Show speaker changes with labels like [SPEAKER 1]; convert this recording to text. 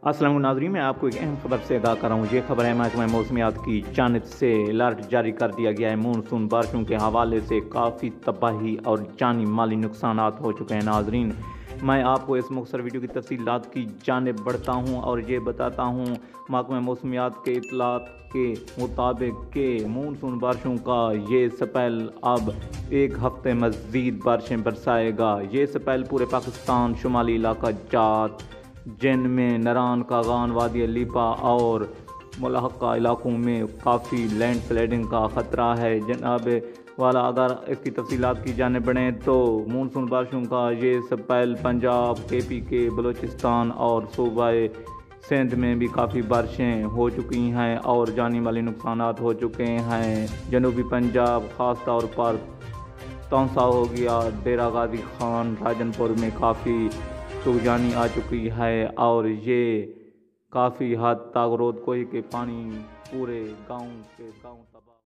[SPEAKER 1] السلام علیکم ناظرین، میں آپ کو ایک اہم خبر سے آگاہ کر رہا ہوں۔ یہ خبر ہے محکمہ موسمیات کی جانب سے الرٹ جاری کر دیا گیا ہے۔ مونسون بارشوں کے حوالے سے کافی تباہی اور جانی مالی نقصانات ہو چکے ہیں۔ ناظرین، میں آپ کو اس مختصر ویڈیو کی تفصیلات کی جانب بڑھتا ہوں اور یہ بتاتا ہوں محکمہ موسمیات کے اطلاعات کے مطابق کہ مونسون بارشوں کا یہ سپیل اب ایک ہفتے مزید بارشیں برسائے گا۔ یہ سپیل پورے پاکستان، شمالی علاقہ جات، جن میں نران، کاغان، وادی لیپا اور ملحقہ علاقوں میں کافی لینڈ سلائڈنگ کا خطرہ ہے۔ جناب والا، اگر اس کی تفصیلات کی جانب بڑھیں تو مونسون بارشوں کا یہ سپیل پنجاب، KPK، بلوچستان اور صوبہ سندھ میں بھی کافی بارشیں ہو چکی ہیں اور جانی مالی نقصانات ہو چکے ہیں۔ جنوبی پنجاب خاص طور پر تونسا ہو گیا، ڈیرہ غازی خان، راجن پور میں کافی سوگجانی آ چکی ہے اور یہ کافی حد تک رود کوہی کے پانی پورے گاؤں تباہ